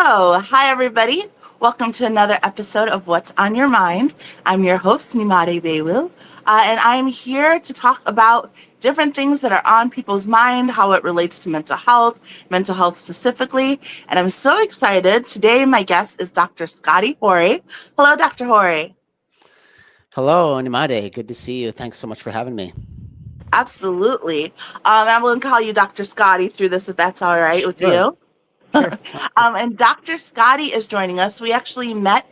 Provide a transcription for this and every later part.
Hi everybody. Welcome to another episode of What's on Your Mind. I'm your host, Nimade Bewu, and I'm here to talk about different things that are on people's mind, how it relates to mental health specifically. And I'm so excited. Today, my guest is Dr. Scotty Hori. Hello, Dr. Hori. Hello, Animade. Good to see you. Thanks so much for having me. Absolutely. I'm going to call you Dr. Scotty through this if that's all right with Sure, you. sure. And Dr. Scotty is joining us. We actually met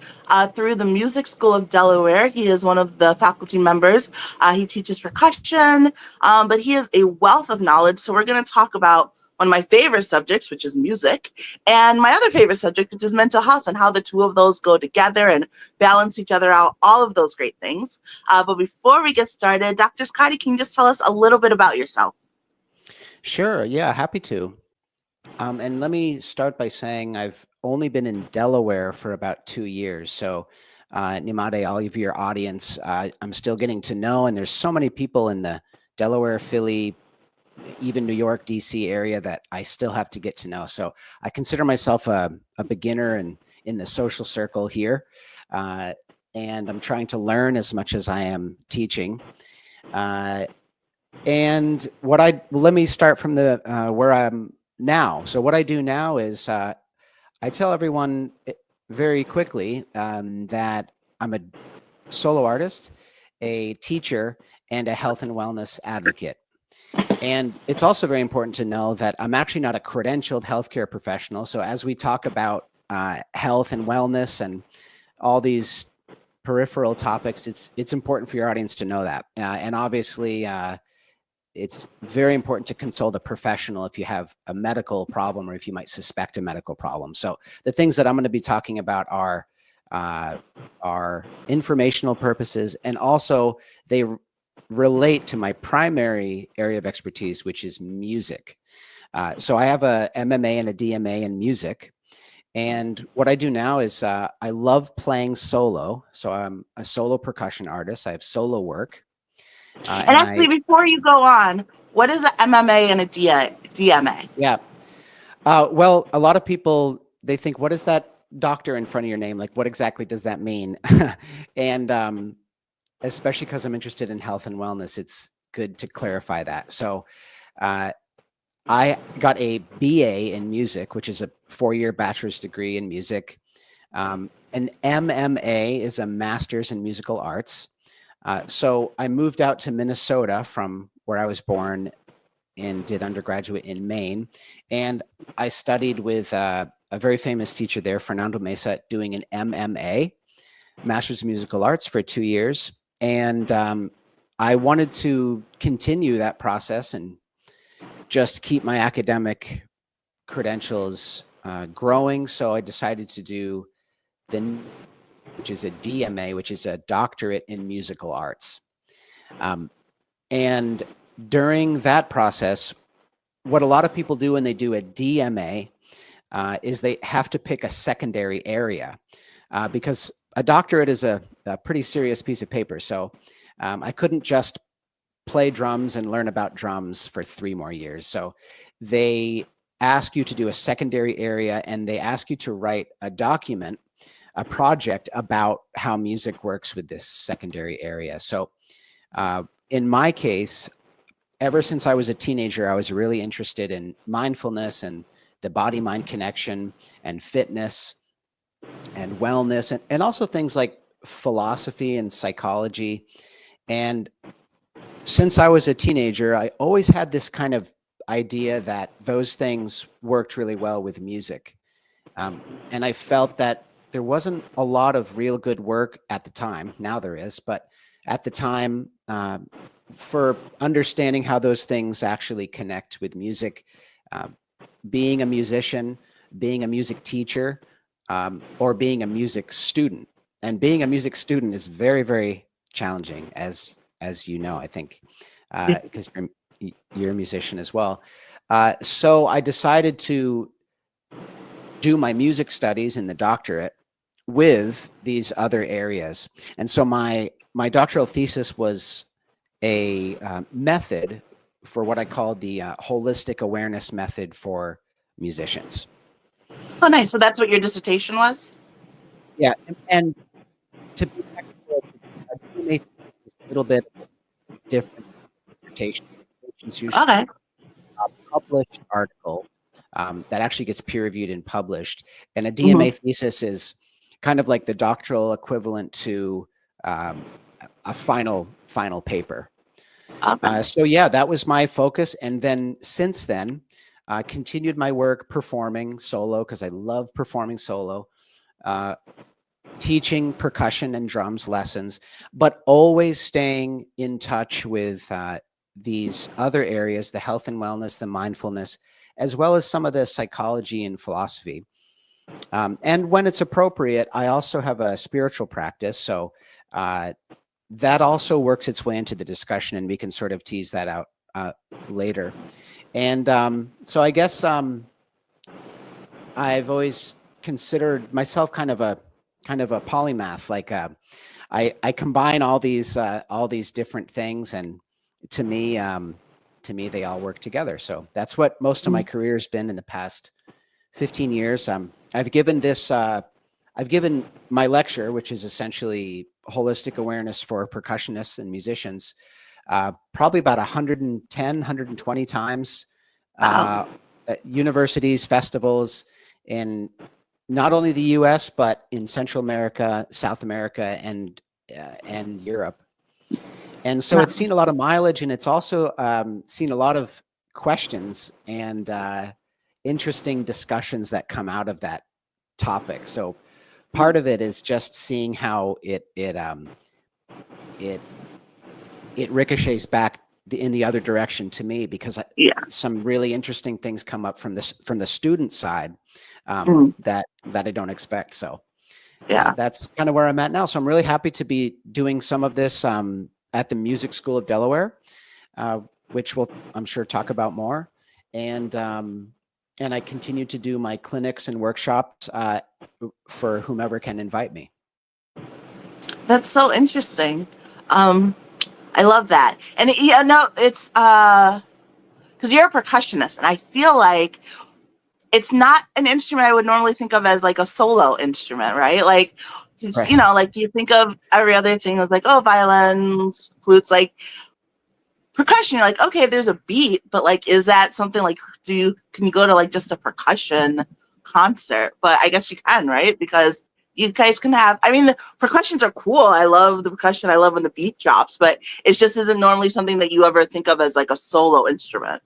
through the Music School of Delaware. He is one of the faculty members. He teaches percussion, but he has a wealth of knowledge. So we're going to talk about one of my favorite subjects, which is music, and my other favorite subject, which is mental health, and how the two of those go together and balance each other out, all of those great things. But before we get started, Dr. Scotty, can you just tell us a little bit about yourself? Sure, yeah, happy to. And let me start by saying I've only been in Delaware for about 2 years. So, Nimade, all of your audience, I'm still getting to know, and there's so many people in the Delaware, Philly, even New York, DC area that I still have to get to know. So I consider myself a beginner in the social circle here. Uh, and I'm trying to learn as much as I am teaching. Uh, And let me start from the where I'm now. So what I do now is I tell everyone very quickly that I'm a solo artist, a teacher, and a health and wellness advocate. And it's also very important to know that I'm actually not a credentialed healthcare professional. So as we talk about health and wellness and all these peripheral topics, it's important for your audience to know that. And obviously, it's very important to consult a professional if you have a medical problem or if you might suspect a medical problem. So the things that I'm going to be talking about are informational purposes, and also they relate to my primary area of expertise, which is music. So I have a MMA and a DMA in music. And what I do now is I love playing solo. So I'm a solo percussion artist. I have solo work. And And actually, I, before you go on, what is an MMA and a DMA? yeah, well, a lot of people, they think, what is that doctor in front of your name? Like, what exactly does that mean? And especially because I'm interested in health and wellness, it's good to clarify that. So uh, I got a BA in music, which is a 4-year bachelor's degree in music. An MMA is a master's in musical arts. So I moved out to Minnesota from where I was born and did undergraduate in Maine. And I studied with a very famous teacher there, Fernando Mesa, doing an MMA, Master's of Musical Arts, for 2 years. And I wanted to continue that process and just keep my academic credentials growing. So I decided to do which is a DMA, which is a doctorate in musical arts. And during that process, what a lot of people do when they do a DMA is they have to pick a secondary area because a doctorate is a pretty serious piece of paper. So I couldn't just play drums and learn about drums for 3 more years. So they ask you to do a secondary area, and they ask you to write a document, a project about how music works with this secondary area. So in my case, ever since I was a teenager, I was really interested in mindfulness and the body-mind connection and fitness and wellness, and also things like philosophy and psychology. And since I was a teenager, I always had this kind of idea that those things worked really well with music. And I felt that there wasn't a lot of real good work at the time. Now there is, but at the time, for understanding how those things actually connect with music, being a musician, being a music teacher, or being a music student. And being a music student is very, very challenging, as you know, I think, because you're a musician as well. So I decided to do my music studies in the doctorate with these other areas. And so my doctoral thesis was a method for what I called the holistic awareness method for musicians. Oh, nice. So that's what your dissertation was? Yeah, and to be technical, a DMA is a little bit different dissertation. It's usually Okay. a published article that actually gets peer reviewed and published. And a Hmm. DMA thesis is kind of like the doctoral equivalent to um, a final paper. Okay. So yeah, that was my focus. And then since then, continued my work performing solo because I love performing solo. Uh, Teaching percussion and drums lessons, but always staying in touch with these other areas, the health and wellness, the mindfulness, as well as some of the psychology and philosophy. And when it's appropriate, I also have a spiritual practice. So that also works its way into the discussion, and we can sort of tease that out later. And so I guess I've always considered myself kind of a polymath. Like I combine all these different things, and to me, they all work together. So that's what most of my career has been in the past 15 years. I've given this. I've given my lecture, which is essentially holistic awareness for percussionists and musicians, probably about 110, 120 times, Wow. at universities, festivals, in not only the U.S. but in Central America, South America, and Europe. And so it's seen a lot of mileage, and it's also seen a lot of questions and interesting discussions that come out of that topic. So part of it is just seeing how it ricochets back in the other direction to me, because Yeah. some really interesting things come up from the student side Mhm. that I don't expect. So Yeah. that's kind of where I'm at now. So I'm really happy to be doing some of this at the Music School of Delaware, which we'll, I'm sure, talk about more. And I continue to do my clinics and workshops for whomever can invite me. That's so interesting. Um, I love that. And yeah, no, it's because you're a percussionist, and I feel like it's not an instrument I would normally think of as like a solo instrument, right? Like, 'cause, Right. like you think of every other thing as like, oh, violins, flutes, like percussion. You're like, okay, there's a beat, but like, is that something like, can you go to like just a percussion concert? But I guess you can, right? Because you guys can have, I mean, the percussions are cool. I love the percussion. I love when the beat drops, but it just isn't normally something that you ever think of as like a solo instrument.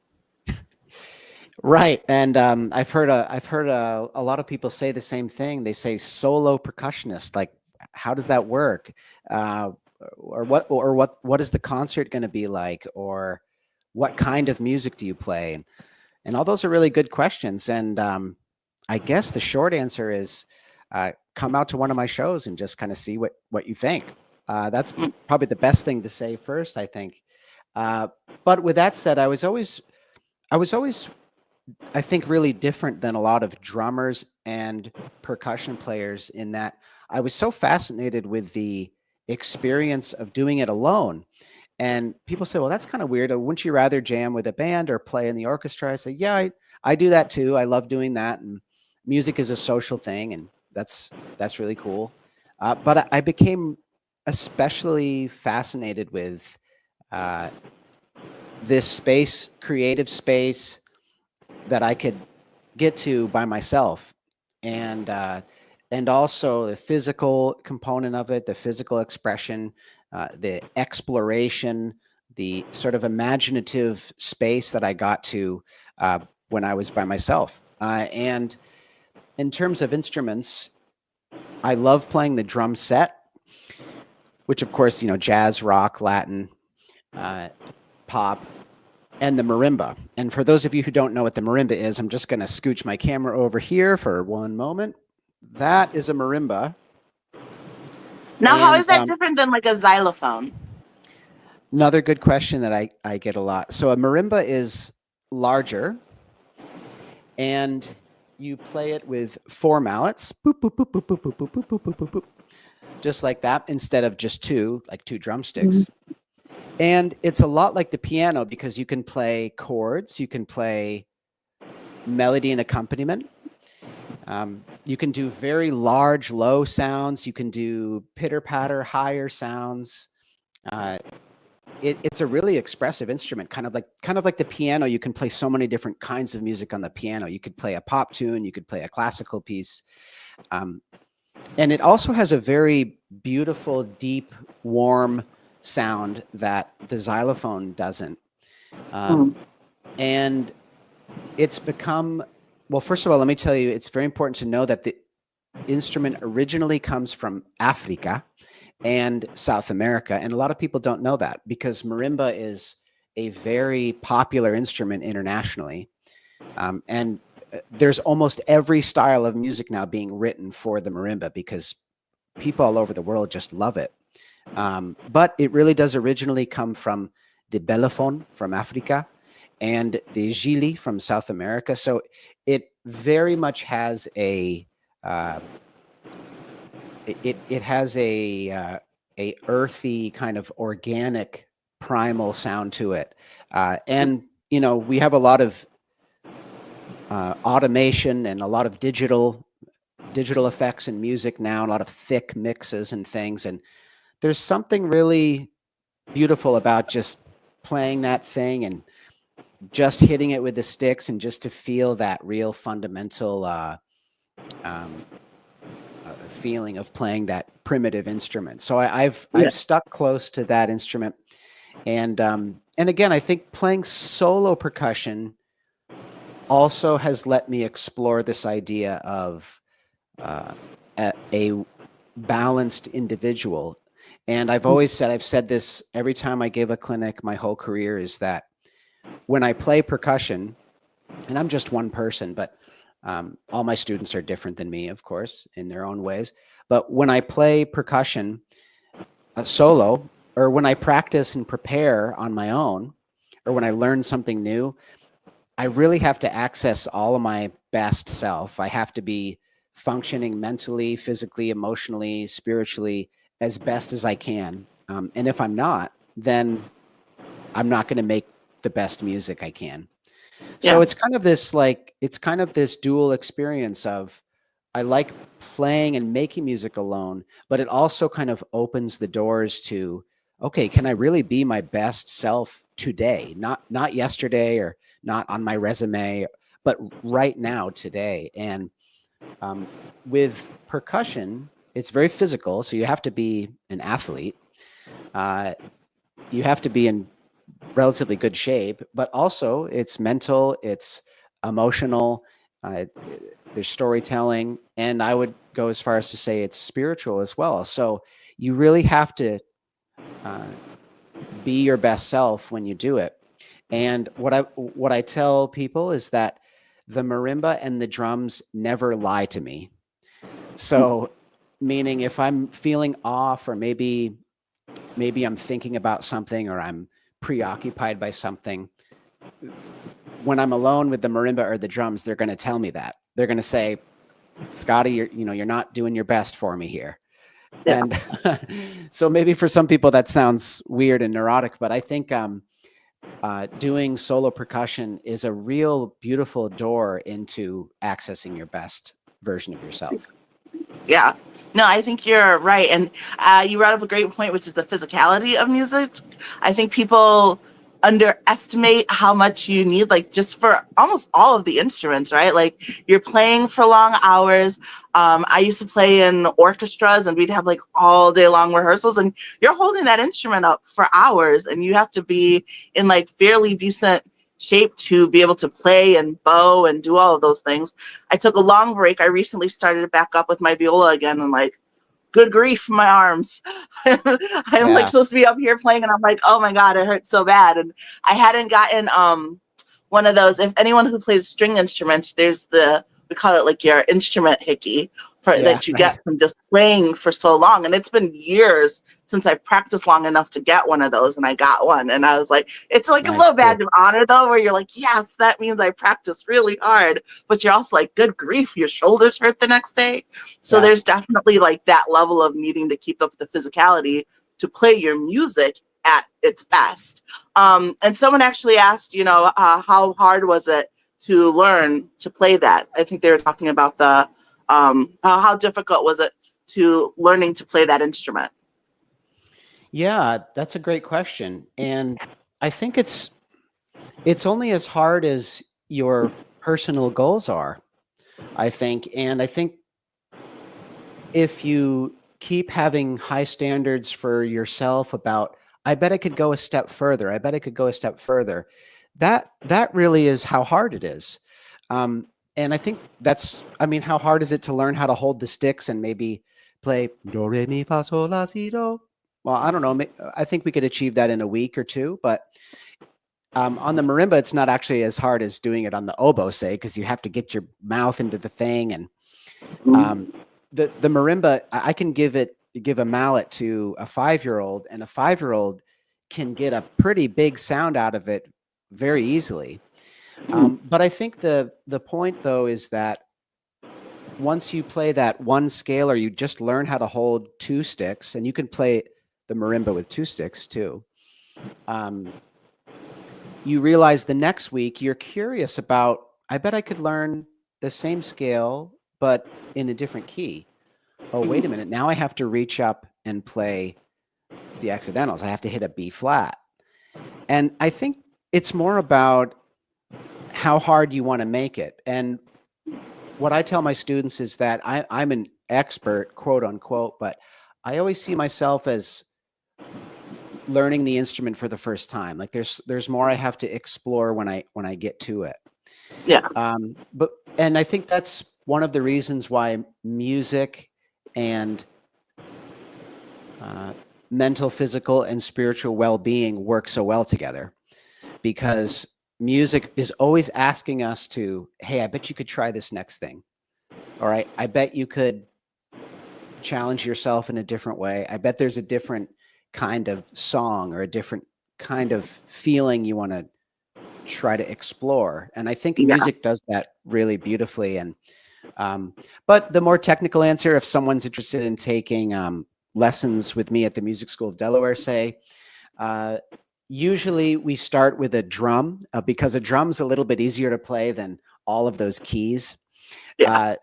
Right. And I've heard a lot of people say the same thing. They say solo percussionist. Like, how does that work? Uh, what is the concert going to be like? Or what kind of music do you play? And all those are really good questions. And I guess the short answer is come out to one of my shows and just kind of see what you think. That's Mm. probably the best thing to say first, I think. But with that said, I was always, I think, really different than a lot of drummers and percussion players in that I was so fascinated with the experience of doing it alone. And people say, well, that's kind of weird. Wouldn't you rather jam with a band or play in the orchestra? I say, yeah, I do that too. I love doing that. And music is a social thing, and that's really cool. But I became especially fascinated with uh, this space, creative space, that I could get to by myself, and also the physical component of it, the physical expression, the exploration, the sort of imaginative space that I got to when I was by myself. And in terms of instruments, I love playing the drum set, which of course, jazz, rock, Latin, pop, and the marimba. And for those of you who don't know what the marimba is, I'm just going to scooch my camera over here for one moment. That is a marimba. Now, how And is that different than like a xylophone? another good question that I get a lot. So a marimba is larger, and you play it with 4 mallets, boop, boop, boop, boop, boop, boop, boop, boop, boop, boop, boop, boop, just like that, instead of just 2, like 2 drumsticks. And it's a lot like the piano because you can play chords, you can play melody and accompaniment. You can do very large, low sounds. You can do pitter patter, higher sounds. It's a really expressive instrument, kind of like the piano. You can play so many different kinds of music on the piano. You could play a pop tune, you could play a classical piece, and it also has a very beautiful, deep, warm sound that the xylophone doesn't. Mm. And it's become, well, first of all, let me tell you, it's very important to know that the instrument originally comes from Africa and South America. And a lot of people don't know that because marimba is a very popular instrument internationally. And there's almost every style of music now being written for the marimba because people all over the world just love it. But it really does originally come from the belafon from Africa and the gili from South America. So it very much has a it has a earthy kind of organic primal sound to it, and you know we have a lot of automation and a lot of digital effects in music now, a lot of thick mixes and things, and there's something really beautiful about just playing that thing and just hitting it with the sticks and just to feel that real fundamental feeling of playing that primitive instrument. So I've stuck close to that instrument, and again, I think playing solo percussion also has let me explore this idea of a balanced individual. And I've always said, I've said this every time I give a clinic my whole career, is that when I play percussion, and I'm just one person, but all my students are different than me, of course, in their own ways. But when I play percussion solo, or when I practice and prepare on my own, or when I learn something new, I really have to access all of my best self. I have to be functioning mentally, physically, emotionally, spiritually as best as I can. And if I'm not, then I'm not going to make the best music I can. So it's kind of this dual experience of, I like playing and making music alone, but it also kind of opens the doors to, okay, can I really be my best self today? Not yesterday or not on my resume, but right now, today. And with percussion, it's very physical. So you have to be an athlete. You have to be in relatively good shape, but also it's mental, it's emotional, there's storytelling, and I would go as far as to say it's spiritual as well. So you really have to be your best self when you do it. And what I tell people is that the marimba and the drums never lie to me. So meaning if I'm feeling off, or maybe I'm thinking about something, or I'm preoccupied by something, when I'm alone with the marimba or the drums, they're going to tell me that. They're going to say, Scotty, you're not doing your best for me here. Yeah. And so maybe for some people that sounds weird and neurotic, but I think doing solo percussion is a real beautiful door into accessing your best version of yourself. Yeah. No, I think you're right. And you brought up a great point, which is the physicality of music. I think people underestimate how much you need, like just for almost all of the instruments, right? Like you're playing for long hours. I used to play in orchestras, and we'd have like all day long rehearsals, and you're holding that instrument up for hours, and you have to be in like fairly decent shape to be able to play and bow and do all of those things. I took a long break. I recently started back up with my viola again, and like, good grief, my arms. I'm like supposed to be up here playing, and I'm like, oh my God, it hurts so bad. And I hadn't gotten one of those. If anyone who plays string instruments, there's we call it like your instrument hickey that you get from just playing for so long. And it's been years since I practiced long enough to get one of those, and I got one. And I was like, it's like a little badge of honor though, where you're like, yes, that means I practiced really hard. But you're also like, good grief, your shoulders hurt the next day. So there's definitely like that level of needing to keep up with the physicality to play your music at its best. And someone actually asked, how hard was it to learn to play that? I think they were talking about the how difficult was it to learning to play that instrument? Yeah, that's a great question. And I think it's only as hard as your personal goals are, I think. And I think if you keep having high standards for yourself about, I bet I could go a step further. I bet I could go a step further. That really is how hard it is. And I think that's, I mean, how hard is it to learn how to hold the sticks and maybe play do re mi fa sol la si do? Well, I don't know. I think we could achieve that in a week or two, but on the marimba, it's not actually as hard as doing it on the oboe, say, because you have to get your mouth into the thing. And um, the marimba, I can give a mallet to a 5-year-old, and a 5-year-old can get a pretty big sound out of it very easily. But I think the point though is that once you play that one scale, or you just learn how to hold 2 sticks, and you can play the marimba with 2 sticks too. You realize the next week you're curious about, I bet I could learn the same scale, but in a different key. Oh, wait a minute. Now I have to reach up and play the accidentals. I have to hit a B flat. And I think it's more about how hard you want to make it. And what I tell my students is that I'm an expert, quote unquote, but I always see myself as learning the instrument for the first time. Like there's more I have to explore when I get to it. Yeah. And I think that's one of the reasons why music and mental, physical, and spiritual well-being work so well together, because music is always asking us to, hey, I bet you could try this next thing. All right. I bet you could challenge yourself in a different way. I bet there's a different kind of song or a different kind of feeling you want to try to explore. And I think music does that really beautifully. And but the more technical answer, if someone's interested in taking lessons with me at the Music School of Delaware, say, usually we start with a drum, because a drum's a little bit easier to play than all of those keys.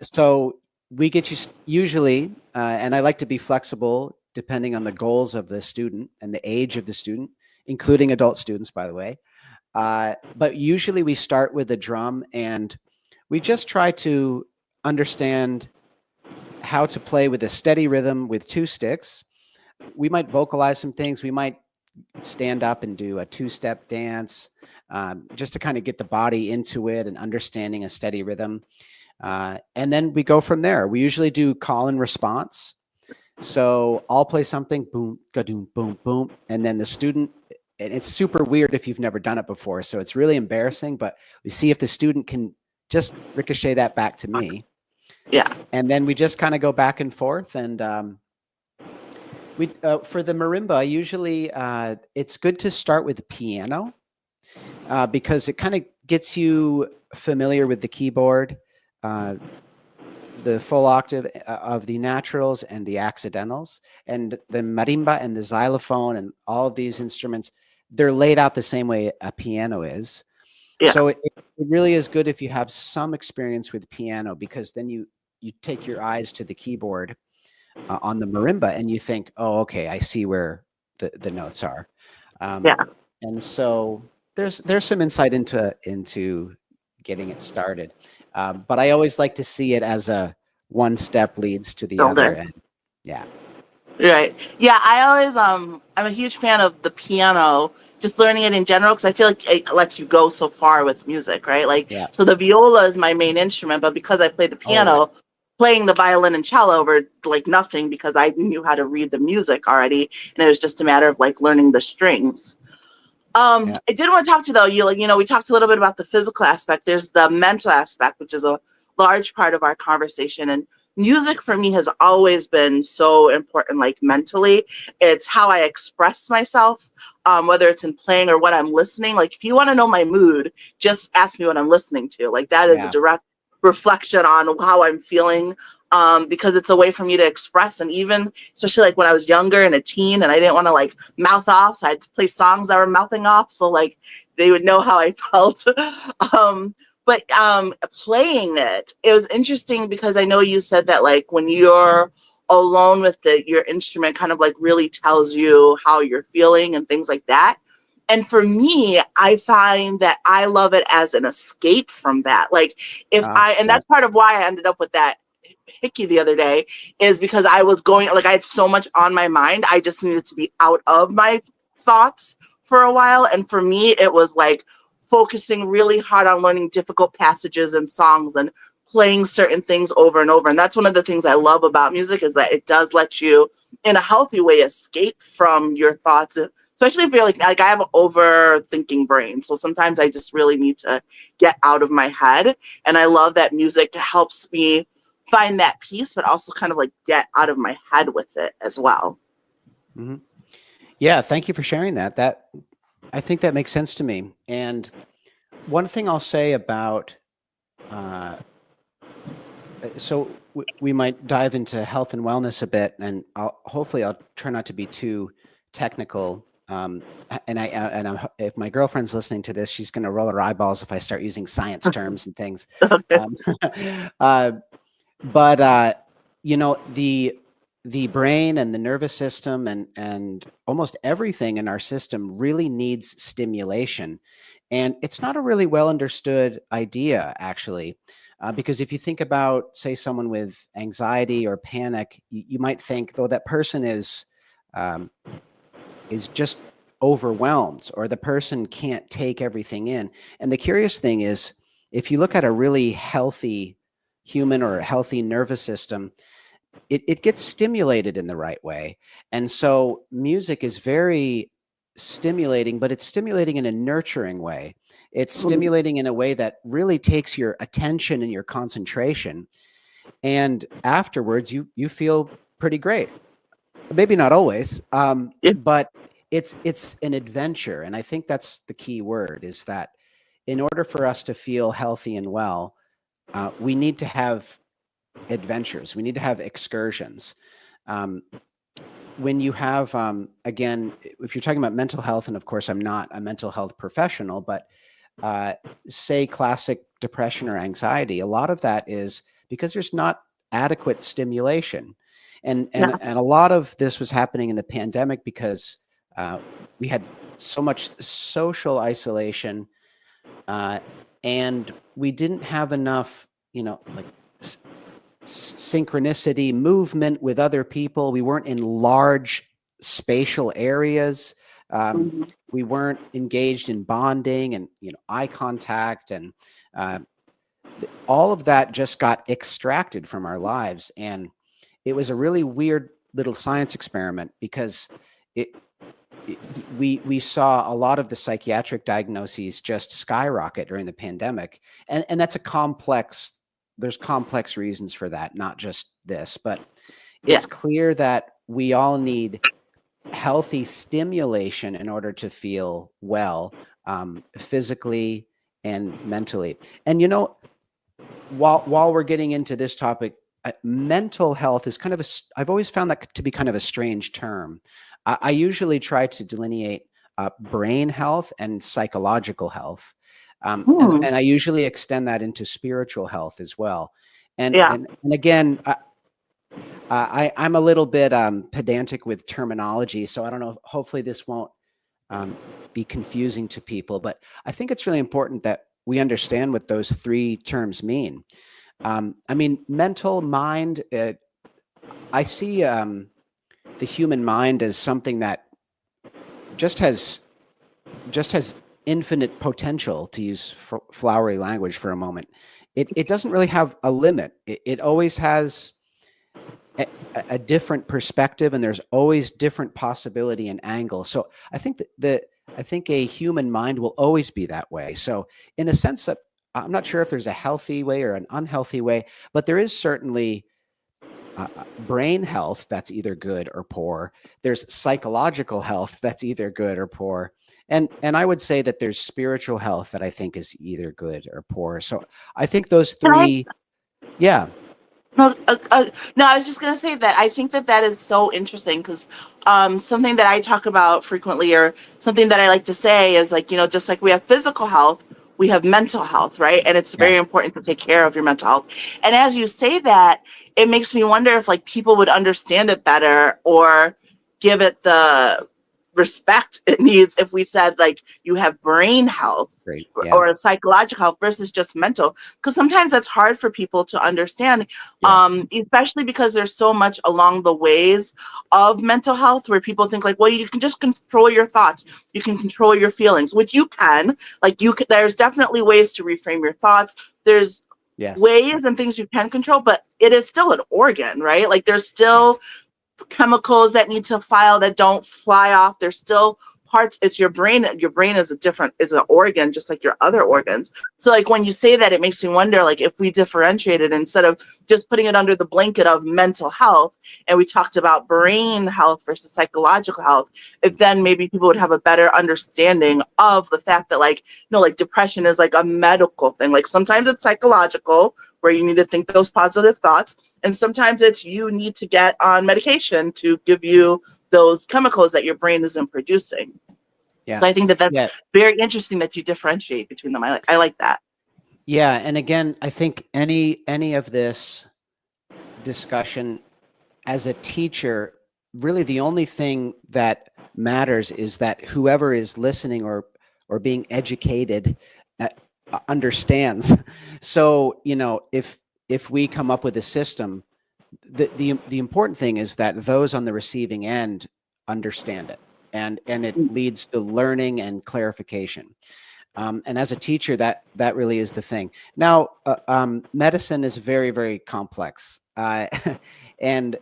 So we get you usually, and I like to be flexible depending on the goals of the student and the age of the student, including adult students, by the way. But usually we start with a drum, and we just try to understand how to play with a steady rhythm with 2 sticks. We might vocalize some things. We might stand up and do a 2-step dance, just to kind of get the body into it and understanding a steady rhythm. And then we go from there. We usually do call and response. So I'll play something, boom, ga-doom, boom, boom. And then the student, and it's super weird if you've never done it before. So it's really embarrassing, but we see if the student can just ricochet that back to me. Yeah. And then we just kind of go back and forth. And we for the marimba, usually it's good to start with the piano, because it kind of gets you familiar with the keyboard, the full octave of the naturals and the accidentals, and the marimba and the xylophone and all of these instruments, they're laid out the same way a piano is. Yeah. So it really is good if you have some experience with piano, because then you take your eyes to the keyboard on the marimba and you think, oh, okay, I see where the notes are. And so there's some insight into getting it started. But I always like to see it as a one step leads to the other. And yeah. Right. Yeah. I always, I'm a huge fan of the piano, just learning it in general, because I feel like it lets you go so far with music, right? Like, so the viola is my main instrument, but because I play the piano, playing the violin and cello were like nothing, because I knew how to read the music already. And it was just a matter of like learning the strings. I did want to talk to you though, we talked a little bit about the physical aspect. There's the mental aspect, which is a large part of our conversation. And music for me has always been so important, like mentally. It's how I express myself, whether it's in playing or what I'm listening. Like if you want to know my mood, just ask me what I'm listening to. Like that is a direct reflection on how I'm feeling. Because it's a way for me to express. And even, especially like when I was younger and a teen and I didn't want to like mouth off, so I had to play songs that were mouthing off. So like they would know how I felt. but playing it was interesting because I know you said that like when you're alone with your instrument kind of like really tells you how you're feeling and things like that. And for me, I find that I love it as an escape from that. Like and Yeah. that's part of why I ended up with that hickey the other day, is because I was going, like, I had so much on my mind. I just needed to be out of my thoughts for a while. And for me, it was like focusing really hard on learning difficult passages and songs and playing certain things over and over. And that's one of the things I love about music, is that it does let you, in a healthy way, escape from your thoughts, especially if you're like I have an overthinking brain. So sometimes I just really need to get out of my head. And I love that music helps me find that peace, but also kind of like get out of my head with it as well. Hmm. Yeah. Thank you for sharing that. I think that makes sense to me. And one thing I'll say about, uh, we might dive into health and wellness a bit, and hopefully I'll try not to be too technical. If my girlfriend's listening to this, she's going to roll her eyeballs if I start using science terms and things. Okay. Um, uh, but the brain and the nervous system and almost everything in our system really needs stimulation, and it's not a really well understood idea, actually. Because if you think about, say, someone with anxiety or panic, you might think, though, that person um, is just overwhelmed, or the person can't take everything in. And the curious thing is, if you look at a really healthy human or a healthy nervous system, it gets stimulated in the right way. And so music is very stimulating, but it's stimulating in a nurturing way. It's stimulating in a way that really takes your attention and your concentration. And afterwards, you feel pretty great. Maybe not always, Yeah. but it's an adventure. And I think that's the key word, is that in order for us to feel healthy and well, we need to have adventures. We need to have excursions. Um, when you have, again, if you're talking about mental health, and of course, I'm not a mental health professional, but say classic depression or anxiety, a lot of that is because there's not adequate stimulation. Yeah. And a lot of this was happening in the pandemic because we had so much social isolation, uh, and we didn't have enough, like synchronicity, movement with other people. We weren't in large spatial areas. Um, Mhm. we weren't engaged in bonding and eye contact, and uh, all of that just got extracted from our lives. And it was a really weird little science experiment, because it, we saw a lot of the psychiatric diagnoses just skyrocket during the pandemic, and that's a complex. There's complex reasons for that, not just this, but Yeah. it's clear that we all need healthy stimulation in order to feel well, physically and mentally. And while we're getting into this topic, mental health is kind of I've always found that to be kind of a strange term. I usually try to delineate brain health and psychological health. Hmm. And I usually extend that into spiritual health as well. And Yeah. and, and again, I'm a little bit pedantic with terminology, so I don't know. Hopefully, this won't be confusing to people, but I think it's really important that we understand what those three terms mean. I mean, mental, mind. I see the human mind as something that just has infinite potential, to use flowery language for a moment. It doesn't really have a limit. It always has a different perspective, and there's always different possibility and angle. So I think I think a human mind will always be that way. So in a sense that I'm not sure if there's a healthy way or an unhealthy way, but there is certainly brain health that's either good or poor. There's psychological health that's either good or poor. And I would say that there's spiritual health that I think is either good or poor. So I think those Can I three, yeah. No, no, I was just gonna say that I think that that is so interesting because something that I talk about frequently, or something that I like to say, is like, just like we have physical health, we have mental health, right? And it's Yeah. very important to take care of your mental health. And as you say that, it makes me wonder if like people would understand it better or give it the respect it needs if we said like you have brain health Great. Yeah. or psychological health versus just mental, because sometimes that's hard for people to understand, Yes. especially because there's so much along the ways of mental health where people think like, well, you can just control your thoughts, you can control your feelings, which you can. Like you can, there's definitely ways to reframe your thoughts. There's Yes. ways and things you can control, but it is still an organ, right? Like there's still Yes. chemicals that need to file that don't fly off. There's still parts. It's your brain. Your brain is is an organ, just like your other organs. So like when you say that, it makes me wonder, like if we differentiated instead of just putting it under the blanket of mental health, and we talked about brain health versus psychological health, if then maybe people would have a better understanding of the fact that like, like depression is like a medical thing. Like sometimes it's psychological where you need to think those positive thoughts. And sometimes it's you need to get on medication to give you those chemicals that your brain isn't producing. Yeah. So I think that that's Yeah. very interesting that you differentiate between them. I like that. Yeah. And again, I think any of this discussion as a teacher, really the only thing that matters is that whoever is listening or being educated uh, understands. So, if we come up with a system, the important thing is that those on the receiving end understand it, and it leads to learning and clarification. And as a teacher, that really is the thing. Now, medicine is very, very complex, and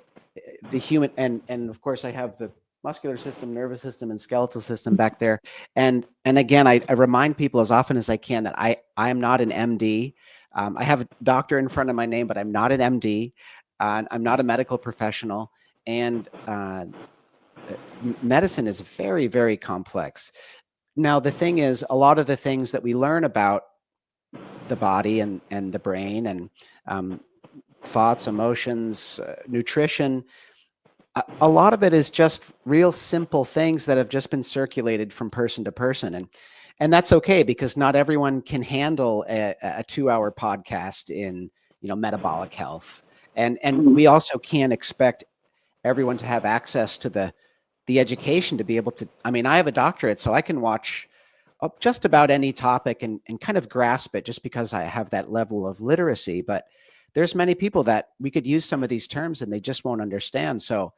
the human and of course I have the muscular system, nervous system, and skeletal system back there. And again, I remind people as often as I can that I am not an MD. I have a doctor in front of my name, but I'm not an MD. I'm not a medical professional, and medicine is very, very complex. Now, the thing is, a lot of the things that we learn about the body and the brain and thoughts, emotions, nutrition, a lot of it is just real simple things that have just been circulated from person to person. And that's okay, because not everyone can handle a 2-hour podcast in, metabolic health. And we also can't expect everyone to have access to the education to be able to, I mean, I have a doctorate, so I can watch just about any topic and kind of grasp it just because I have that level of literacy. But there's many people that we could use some of these terms and they just won't understand. So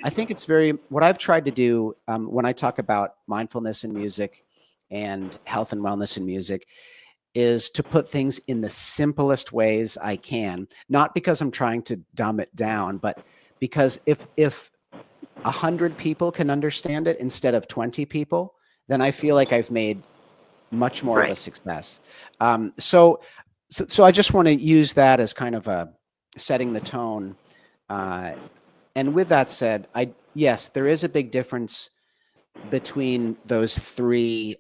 I think it's what I've tried to do when I talk about mindfulness in music and health and wellness in music is to put things in the simplest ways I can, not because I'm trying to dumb it down, but because if 100 people can understand it instead of 20 people, then I feel like I've made much more of a success. So I just want to use that as kind of a setting the tone. And with that said, yes, there is a big difference between those three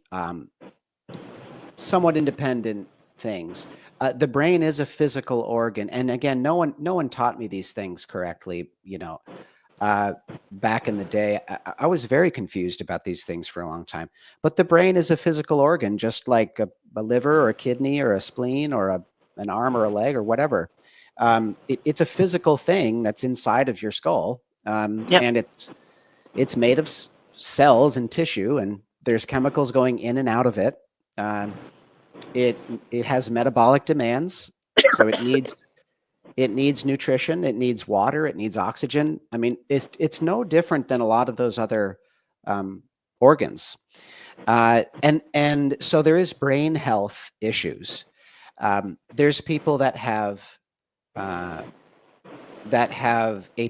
somewhat independent things. The brain is a physical organ, and again, no one taught me these things correctly. Back in the day, I was very confused about these things for a long time. But the brain is a physical organ, just like a liver or a kidney or a spleen or an arm or a leg or whatever. It's a physical thing that's inside of your skull, and it's made of cells and tissue, and there's chemicals going in and out of it. It has metabolic demands, so it needs nutrition, it needs water, it needs oxygen. I mean, it's no different than a lot of those other organs. And so there is brain health issues. There's people that have a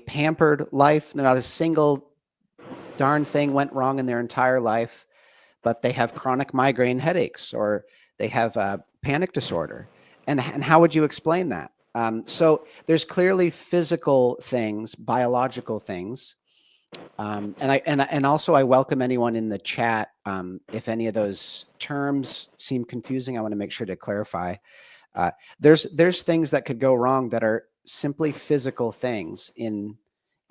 pampered life. Not a single darn thing went wrong in their entire life, but they have chronic migraine headaches or they have a panic disorder. And how would you explain that? So there's clearly physical things, biological things. And also I welcome anyone in the chat. If any of those terms seem confusing, I want to make sure to clarify. There's things that could go wrong that are simply physical things in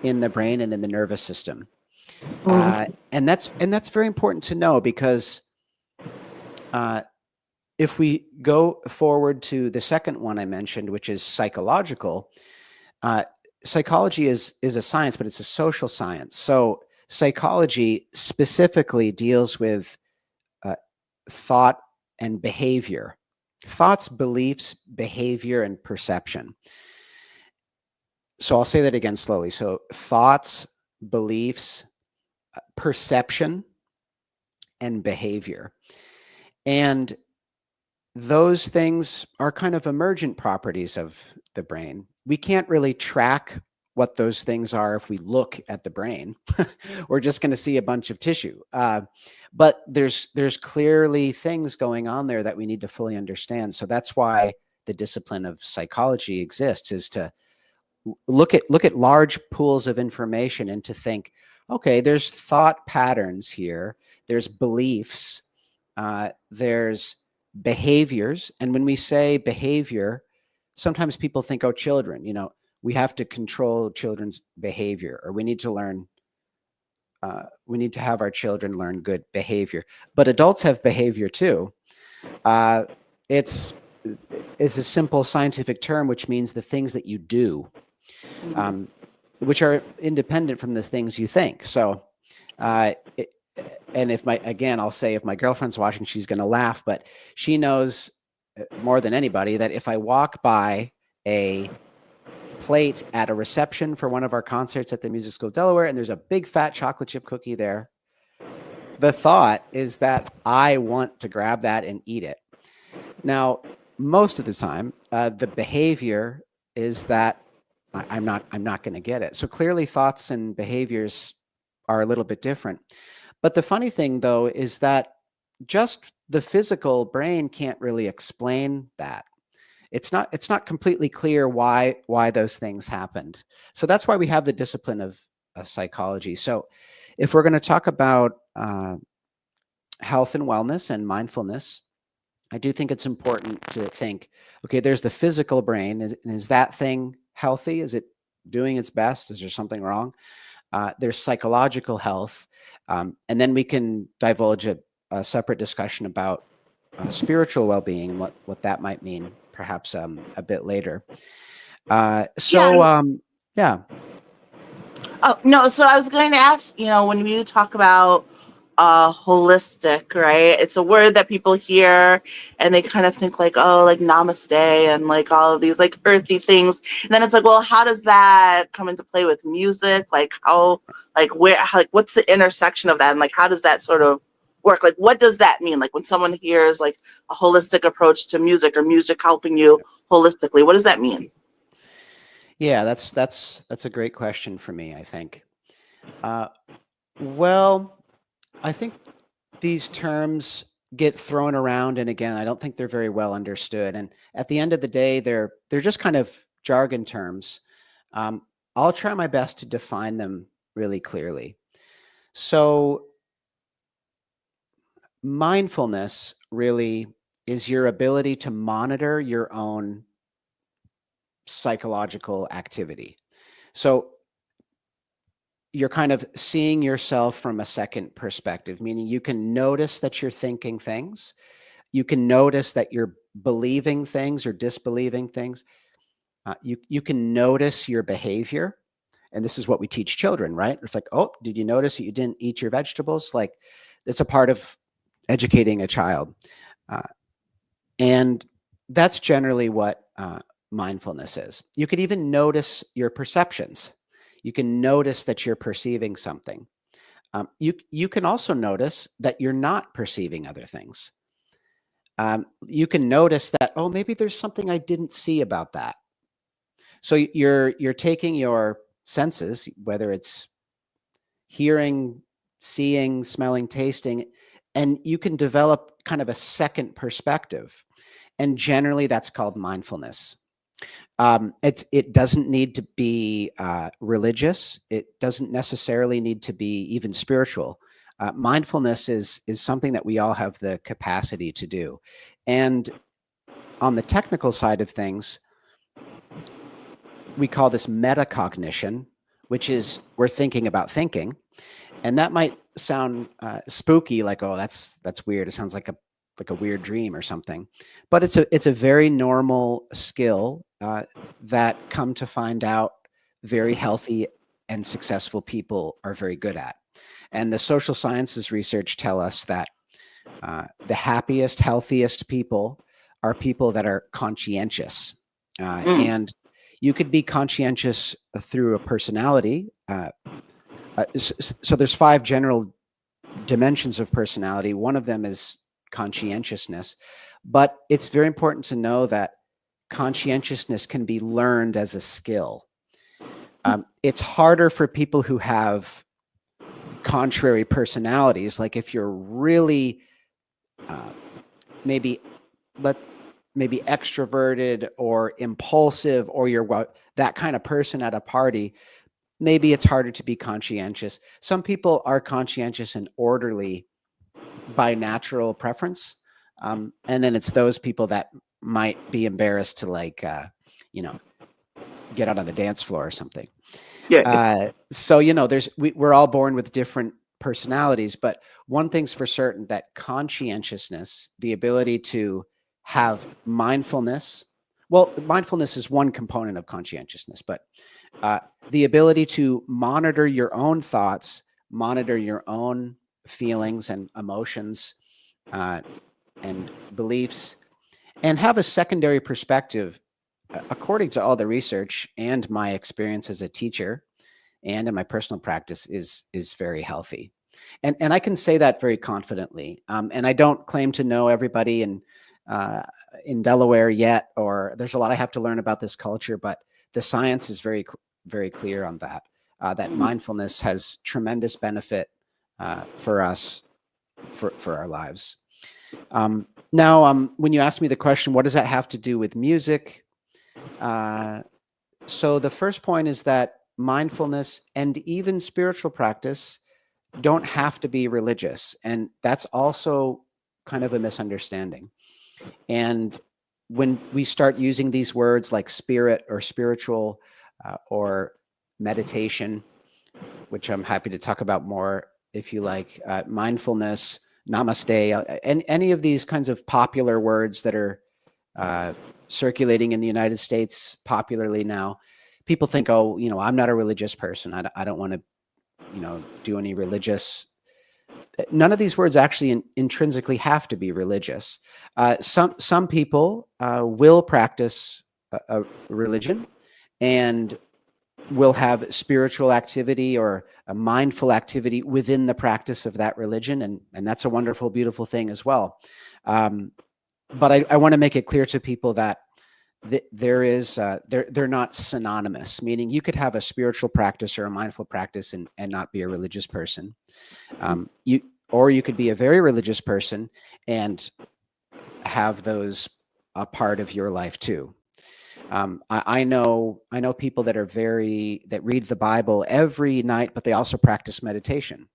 the brain and in the nervous system. And that's very important to know, because if we go forward to the second one I mentioned, which is psychological, uh, psychology is a science, but it's a social science. So psychology specifically deals with uh, thought and behavior, thoughts, beliefs, behavior, and perception. So I'll say that again slowly. So thoughts, beliefs, perception, and behavior. And those things are kind of emergent properties of the brain. We can't really track what those things are if we look at the brain. We're just going to see a bunch of tissue. But there's clearly things going on there that we need to fully understand. So that's why the discipline of psychology exists, is to look at large pools of information and to think, okay, there's thought patterns here, there's beliefs, there's behaviors. And when we say behavior, sometimes people think, oh, children, we have to control children's behavior, or we need to learn, we need to have our children learn good behavior. But adults have behavior too. It's a simple scientific term, which means the things that you do, which are independent from the things you think. So, and I'll say, if my girlfriend's watching, she's going to laugh, but she knows more than anybody that if I walk by a plate at a reception for one of our concerts at the Music School of Delaware, and there's a big fat chocolate chip cookie there, the thought is that I want to grab that and eat it. Now, most of the time, the behavior is that I'm not going to get it. So clearly thoughts and behaviors are a little bit different. But the funny thing, though, is that just the physical brain can't really explain that. It's not completely clear why those things happened. So that's why we have the discipline of psychology. So if we're going to talk about health and wellness and mindfulness, I do think it's important to think, okay, there's the physical brain. Is that thing healthy? Is it doing its best? Is there something wrong? There's psychological health. And then we can divulge a separate discussion about spiritual well-being and what that might mean, perhaps a bit later. Yeah. Yeah. Oh, no. So I was going to ask, when you talk about holistic, right? It's a word that people hear and they kind of think like, oh, like namaste and like all of these like earthy things. And then it's like, well, how does that come into play with music? Like what's the intersection of that? And like, how does that sort of work? Like, what does that mean? Like when someone hears like a holistic approach to music or music helping you holistically, what does that mean? Yeah, that's a great question for me, I think. Well, I think these terms get thrown around, and again, I don't think they're very well understood. And at the end of the day, they're just kind of jargon terms. I'll try my best to define them really clearly. So mindfulness really is your ability to monitor your own psychological activity. So you're kind of seeing yourself from a second perspective, meaning you can notice that you're thinking things. You can notice that you're believing things or disbelieving things. You can notice your behavior. And this is what we teach children, right? It's like, oh, did you notice that you didn't eat your vegetables? Like, it's a part of educating a child. And that's generally what mindfulness is. You could even notice your perceptions. You can notice that you're perceiving something. You can also notice that you're not perceiving other things. You can notice that, oh, maybe there's something I didn't see about that. So you're taking your senses, whether it's hearing, seeing, smelling, tasting, and you can develop kind of a second perspective. And generally that's called mindfulness. It doesn't need to be religious. It doesn't necessarily need to be even spiritual. Mindfulness is something that we all have the capacity to do. And on the technical side of things, we call this metacognition, which is we're thinking about thinking. And that might sound spooky, like, oh, that's weird. It sounds like like a weird dream or something. But it's a very normal skill that, come to find out, very healthy and successful people are very good at. And the social sciences research tell us that the happiest, healthiest people are people that are conscientious. Mm. And you could be conscientious through a personality. So there's 5 general dimensions of personality. One of them is conscientiousness, but it's very important to know that conscientiousness can be learned as a skill. It's harder for people who have contrary personalities. Like if you're really maybe maybe extroverted or impulsive, or you're that kind of person at a party, maybe it's harder to be conscientious. Some people are conscientious and orderly by natural preference. And then it's those people that might be embarrassed to, like, get out on the dance floor or something. Yeah. So, we're all born with different personalities, but one thing's for certain, that conscientiousness, the ability to have mindfulness, well, mindfulness is one component of conscientiousness, but the ability to monitor your own thoughts, monitor your own feelings and emotions and beliefs, and have a secondary perspective, according to all the research and my experience as a teacher and in my personal practice, is very healthy. And I can say that very confidently. And I don't claim to know everybody in Delaware yet, or there's a lot I have to learn about this culture, but the science is very, very clear on that, that mindfulness has tremendous benefit for us, for our lives. Now, when you ask me the question, what does that have to do with music? So the first point is that mindfulness and even spiritual practice don't have to be religious. And that's also kind of a misunderstanding. And when we start using these words like spirit or spiritual or meditation, which I'm happy to talk about more if you like, mindfulness, namaste, and any of these kinds of popular words that are circulating in the United States popularly now, people think, oh, I'm not a religious person. I don't want to, do any religious. None of these words actually intrinsically have to be religious. Some people will practice a religion and will have spiritual activity or a mindful activity within the practice of that religion, and that's a wonderful, beautiful thing as well. But I want to make it clear to people that they're not synonymous, meaning you could have a spiritual practice or a mindful practice and not be a religious person. You could be a very religious person and have those a part of your life too. I know people that read the Bible every night, but they also practice meditation.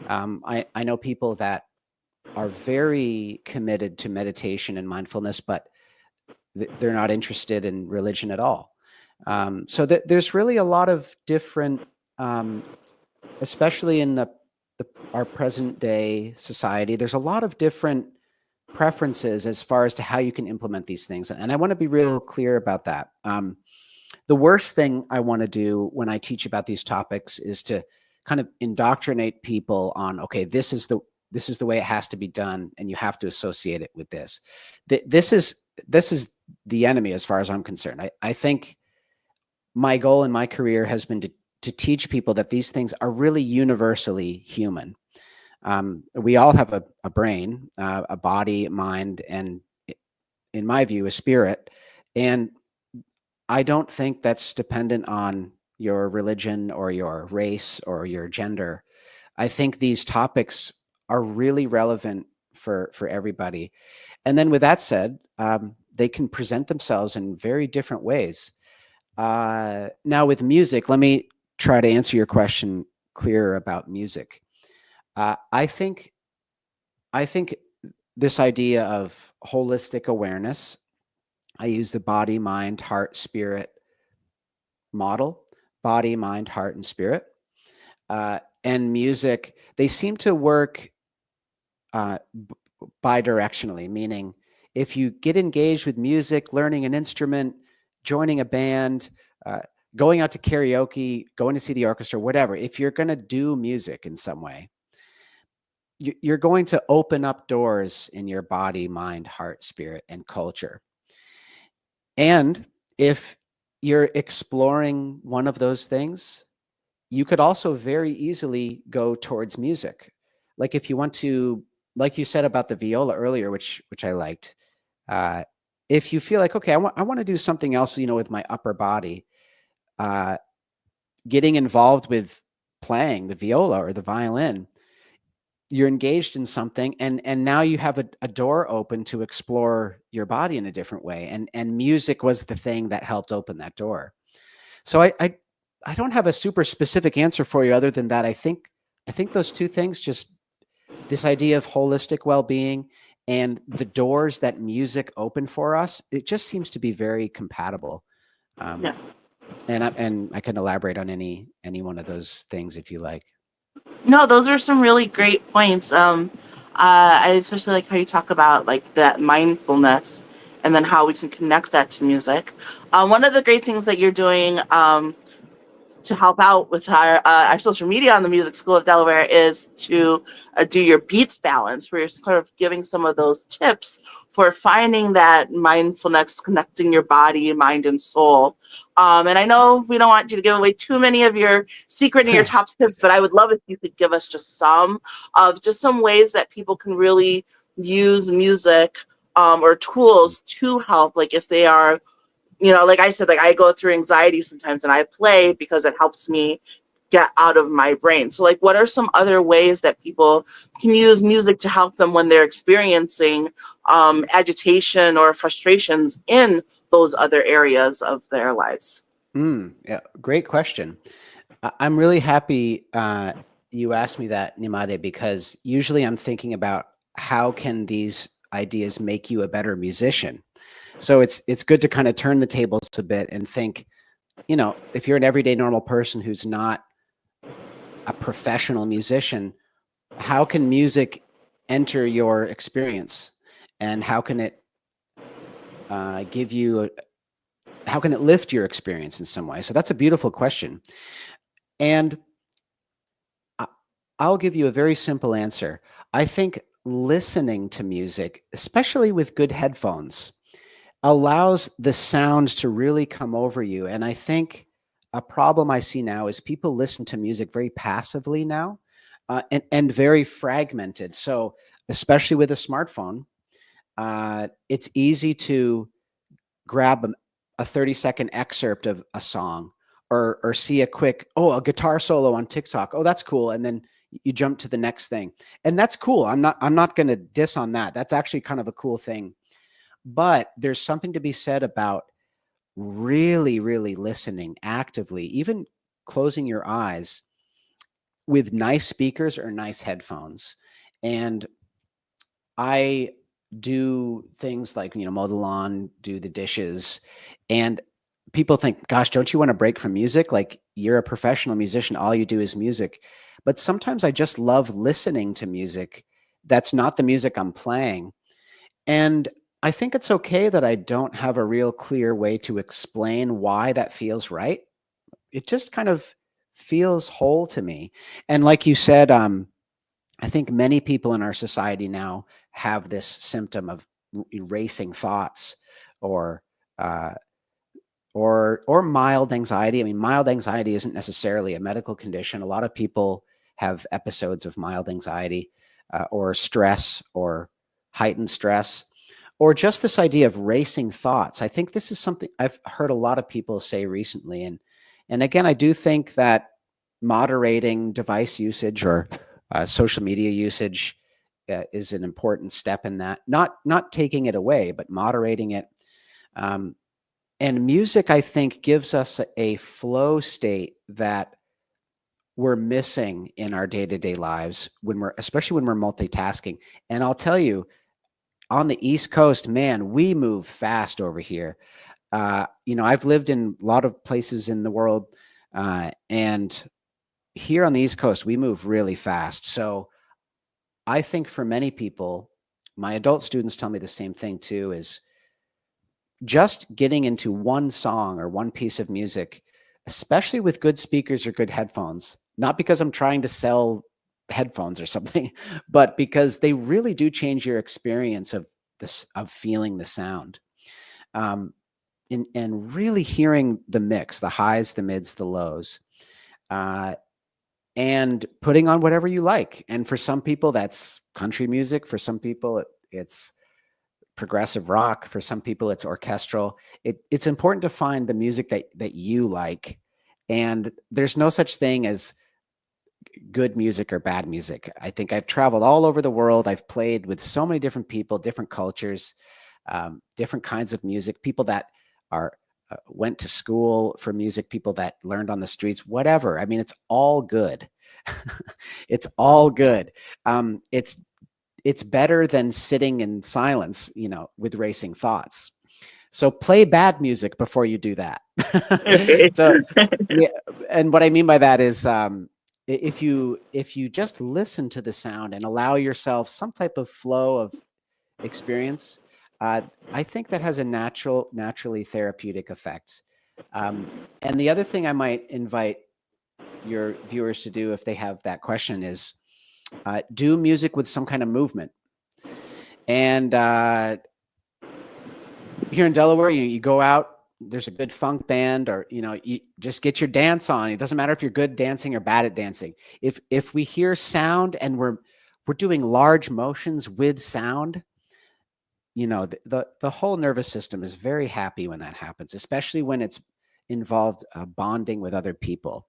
I know people that are very committed to meditation and mindfulness, but they're not interested in religion at all. So there's really a lot of different, especially in our present day society, there's a lot of different preferences as far as to how you can implement these things. And I want to be real clear about that. The worst thing I want to do when I teach about these topics is to kind of indoctrinate people on, okay, this is the way it has to be done, and you have to associate it with this. This is the enemy as far as I'm concerned. I think my goal in my career has been to teach people that these things are really universally human. We all have a brain, a body, mind, and in my view, a spirit. And I don't think that's dependent on your religion or your race or your gender. I think these topics are really relevant for everybody. And then with that said, they can present themselves in very different ways. Now with music, let me try to answer your question clearer about music. I think this idea of holistic awareness, I use the body, mind, heart, spirit model, body, mind, heart, and spirit. And music, they seem to work bidirectionally, meaning if you get engaged with music, learning an instrument, joining a band, going out to karaoke, going to see the orchestra, whatever, if you're going to do music in some way, you're going to open up doors in your body, mind, heart, spirit, and culture. And if you're exploring one of those things, you could also very easily go towards music. Like if you want to, like you said about the viola earlier, which I liked. Uh, if you feel like, okay, I want to do something else, with my upper body, getting involved with playing the viola or the violin, you're engaged in something, and now you have a door open to explore your body in a different way. And music was the thing that helped open that door. So I don't have a super specific answer for you other than that. I think those two things, just this idea of holistic well-being and the doors that music opened for us, it just seems to be very compatible. Yeah. And I can elaborate on any one of those things if you like. No, those are some really great points. I especially like how you talk about like that mindfulness and then how we can connect that to music. One of the great things that you're doing to help out with our social media on the Music School of Delaware is to do your beats balance, where you're sort of giving some of those tips for finding that mindfulness, connecting your body, mind, and soul. And I know we don't want you to give away too many of your secret and your top tips, but I would love if you could give us just some ways that people can really use music or tools to help, like if they are, like I said, like I go through anxiety sometimes and I play because it helps me get out of my brain. So like, what are some other ways that people can use music to help them when they're experiencing agitation or frustrations in those other areas of their lives? Yeah, great question. I'm really happy you asked me that, Nimade, because usually I'm thinking about how can these ideas make you a better musician. So it's good to kind of turn the tables a bit and think, if you're an everyday normal person who's not a professional musician, how can music enter your experience, and how can it how can it lift your experience in some way? So that's a beautiful question. And I'll give you a very simple answer. I think listening to music, especially with good headphones, allows the sound to really come over you. And I think a problem I see now is people listen to music very passively now, and very fragmented. So, especially with a smartphone, it's easy to grab a 30-second excerpt of a song, or see a guitar solo on TikTok. Oh, that's cool. And then you jump to the next thing. And that's cool. I'm not going to diss on that. That's actually kind of a cool thing. But there's something to be said about really, really listening actively, even closing your eyes with nice speakers or nice headphones. And I do things like, mow the lawn, do the dishes, and people think, gosh, don't you want to break from music? Like, you're a professional musician, all you do is music. But sometimes I just love listening to music that's not the music I'm playing. And I think it's okay that I don't have a real clear way to explain why that feels right. It just kind of feels whole to me. And like you said, I think many people in our society now have this symptom of racing thoughts, or uh, or mild anxiety. I mean, mild anxiety isn't necessarily a medical condition. A lot of people have episodes of mild anxiety, or stress, or heightened stress, or just this idea of racing thoughts. I think this is something I've heard a lot of people say recently. And again, I do think that moderating device usage, or social media usage, is an important step in that. Not taking it away, but moderating it. And music, I think, gives us a flow state that we're missing in our day-to-day lives, especially when we're multitasking. And I'll tell you, on the East Coast, man, we move fast over here. I've lived in a lot of places in the world, and here on the East Coast, we move really fast. So I think for many people, my adult students tell me the same thing too, is just getting into one song or one piece of music, especially with good speakers or good headphones, not because I'm trying to sell headphones or something, but because they really do change your experience of this, of feeling the sound. Um, and really hearing the mix, the highs, the mids, the lows, uh, and putting on whatever you like. And for some people, that's country music. For some people, it's progressive rock. For some people, it's orchestral. It's important to find the music that you like. And there's no such thing as good music or bad music. I think I've traveled all over the world. I've played with so many different people, different cultures, different kinds of music, people that are went to school for music, people that learned on the streets, whatever. I mean, it's all good. It's all good. It's better than sitting in silence, you know, with racing thoughts. So play bad music before you do that. So, yeah, and what I mean by that is, if you just listen to the sound and allow yourself some type of flow of experience, I think that has a naturally therapeutic effect. And the other thing I might invite your viewers to do if they have that question is do music with some kind of movement. And here in Delaware, you go out, there's a good funk band, or, you know, you just get your dance on. It doesn't matter if you're good dancing or bad at dancing. If we hear sound and we're doing large motions with sound, you know, the whole nervous system is very happy when that happens, especially when it's involved bonding with other people,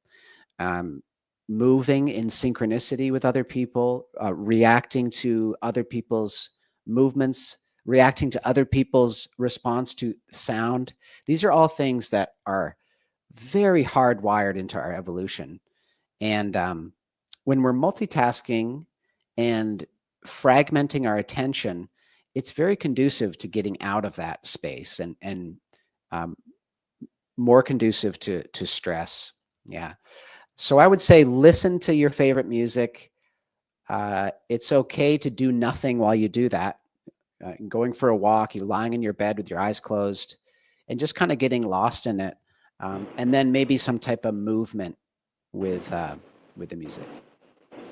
moving in synchronicity with other people, reacting to other people's movements, reacting to other people's response to sound. These are all things that are very hardwired into our evolution. And when we're multitasking and fragmenting our attention, it's very conducive to getting out of that space and more conducive to stress. Yeah. So I would say listen to your favorite music. It's okay to do nothing while you do that. Going for a walk, you're lying in your bed with your eyes closed and just kind of getting lost in it. And then maybe some type of movement with the music.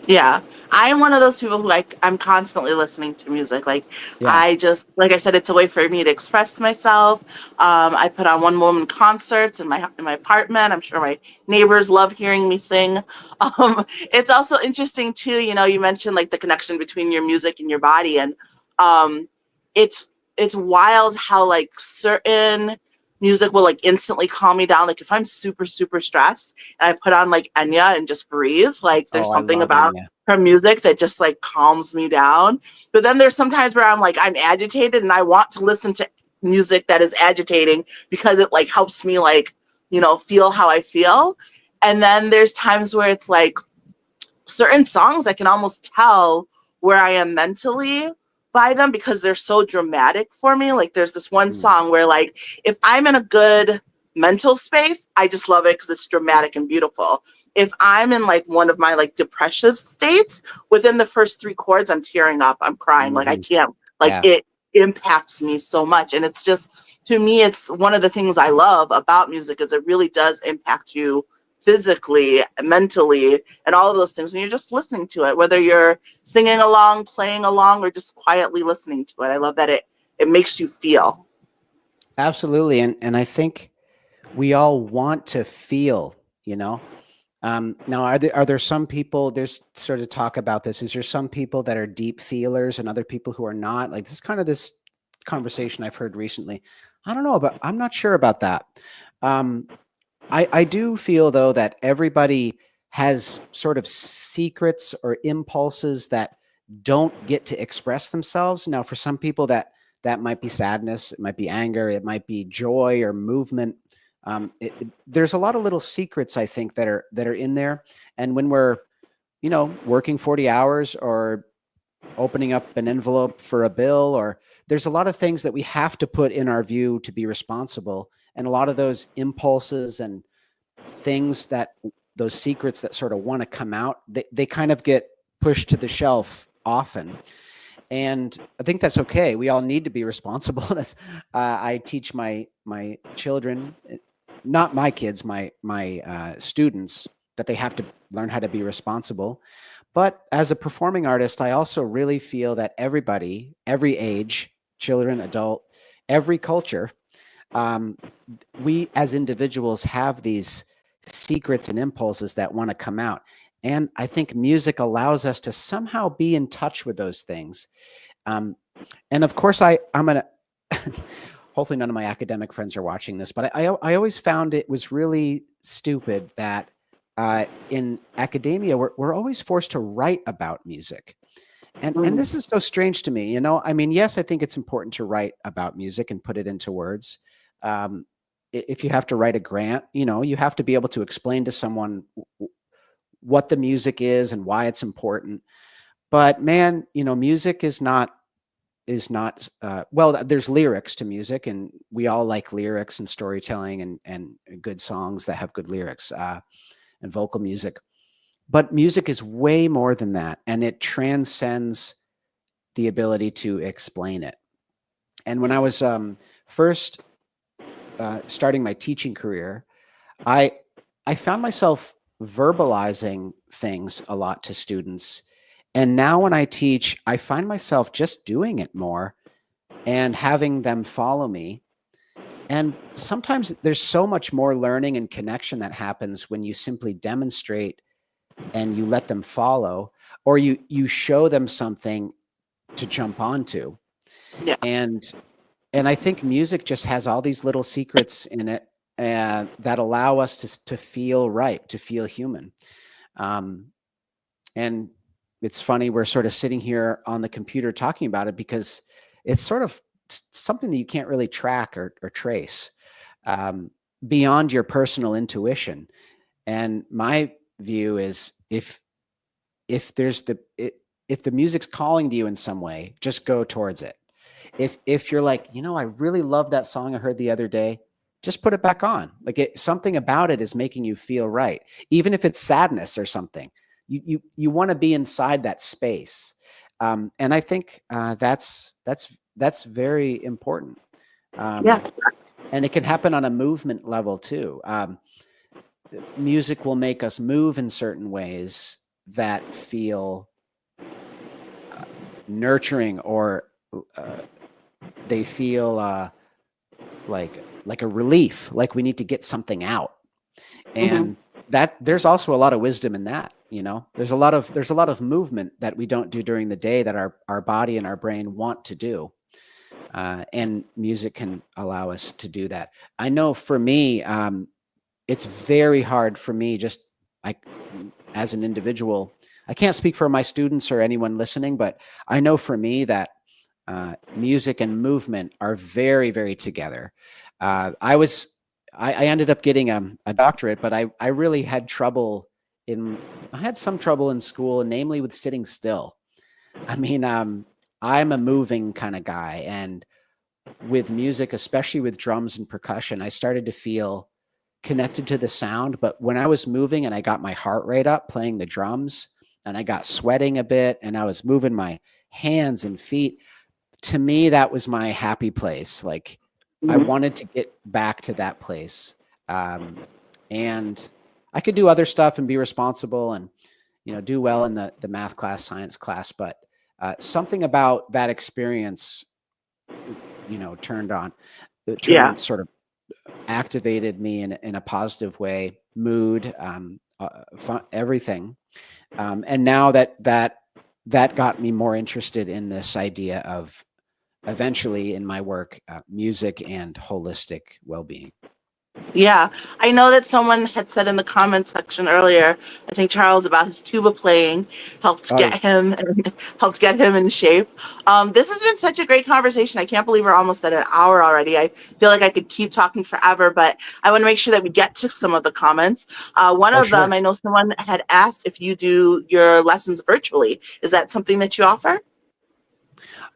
Yeah, I'm one of those people who I'm constantly listening to music. Like Yeah. like I said, it's a way for me to express myself. I put on one woman concerts in my apartment. I'm sure my neighbors love hearing me sing. It's also interesting too. You know, you mentioned like the connection between your music and your body, and um, it's it's wild how like certain music will like instantly calm me down. Like if I'm super stressed and I put on like Enya and just breathe, like there's Oh, I something love about Enya. her music that just like calms me down. But then there's sometimes where I'm agitated and I want to listen to music that is agitating because it like helps me like, you know, feel how I feel. And then there's times where it's like certain songs I can almost tell where I am mentally by them because they're so dramatic for me. Like there's this one Mm. song where like if I'm in a good mental space, I just love it because it's dramatic and beautiful. If I'm in like one of my like depressive states, within the first three chords, I'm tearing up, I'm crying. Like I Mhm. can't, like Yeah. it impacts me so much. And it's just, to me, it's one of the things I love about music is it really does impact you physically, mentally, and all of those things. And you're just listening to it, whether you're singing along, playing along, or just quietly listening to it. I love that it makes you feel. Absolutely. And I think we all want to feel, you know. Now, are there some people? There's sort of talk about this. Is there some people that are deep feelers and other people who are not? Like this is kind of this conversation I've heard recently. I don't know, but I'm not sure about that. Um, I do feel though that everybody has sort of secrets or impulses that don't get to express themselves. Now, for some people that might be sadness, it might be anger, it might be joy or movement. There's a lot of little secrets I think that are in there. And when we're, you know, working 40 hours or opening up an envelope for a bill, or there's a lot of things that we have to put in our view to be responsible. And a lot of those impulses and things that those secrets that sort of want to come out, they kind of get pushed to the shelf often. And I think that's okay. We all need to be responsible. I teach my children, not my kids, my students, that they have to learn how to be responsible. But as a performing artist, I also really feel that everybody, every age, children, adult, every culture, um, we as individuals have these secrets and impulses that want to come out. And I think music allows us to somehow be in touch with those things. Um, and of course, I'm gonna. Hopefully, none of my academic friends are watching this, but I always found it was really stupid that in academia we're always forced to write about music, and Mm. this is so strange to me. You know, I mean, yes, I think it's important to write about music and put it into words. Um, if you have to write a grant, you know, you have to be able to explain to someone what the music is and why it's important. But man, you know, music is not well, there's lyrics to music, and we all like lyrics and storytelling and good songs that have good lyrics, and vocal music. But music is way more than that, and it transcends the ability to explain it. And when I was first starting my teaching career, I I found myself verbalizing things a lot to students. And now when I teach, I find myself just doing it more and having them follow me. And sometimes there's so much more learning and connection that happens when you simply demonstrate and you let them follow, or you show them something to jump onto. Yeah. And I think music just has all these little secrets in it that allow us to feel right, to feel human. Um, and it's funny, we're sort of sitting here on the computer talking about it because it's sort of something that you can't really track or trace um, beyond your personal intuition. And my view is if there's if the music's calling to you in some way, just go towards it. If you're like, you know, I really love that song I heard the other day, just put it back on. Like something about it is making you feel right, even if it's sadness or something. You want to be inside that space, and I think that's very important. Yeah. Um, and it can happen on a movement level too. Music will make us move in certain ways that feel nurturing, or uh, they feel like a relief, like we need to get something out. Hmm. And that there's also a lot of wisdom in that. You know, there's a lot of movement that we don't do during the day that our body and our brain want to do. And music can allow us to do that. I know for me, it's very hard for me, just like as an individual. I can't speak for my students or anyone listening, but I know for me that music and movement are very, very together. I ended up getting a doctorate, but I really had trouble in, I had some trouble in school, namely with sitting still. I mean, I'm a moving kind of guy, and with music, especially with drums and percussion, I started to feel connected to the sound. But when I was moving and I got my heart rate up playing the drums, and I got sweating a bit, and I was moving my hands and feet, to me, that was my happy place. Like I Hmm. wanted to get back to that place. Um, and I could do other stuff and be responsible and, you know, do well in the math class, science class. But something about that experience, you know, Yeah. turned sort of activated me in a positive way, mood, everything. And now that got me more interested in this idea of eventually in my work, music and holistic well-being. Yeah, I know that someone had said in the comments section earlier, I think Charles, about his tuba playing helped Oh, get him helped get him in shape. This has been such a great conversation. I can't believe we're almost at an hour already. I feel like I could keep talking forever, but I want to make sure that we get to some of the comments. One oh, of them, sure. I know someone had asked if you do your lessons virtually. Is that something that you offer?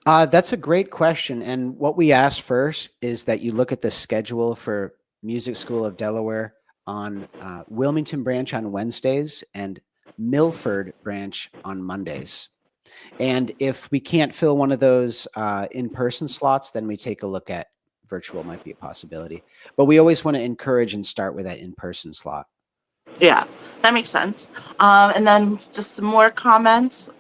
That's a great question. And what we ask first is that you look at the schedule for Music School of Delaware on Wilmington branch on Wednesdays and Milford branch on Mondays. And if we can't fill one of those in-person slots, then we take a look at virtual might be a possibility. But we always want to encourage and start with that in-person slot. Yeah, that makes sense. And then just some more comments.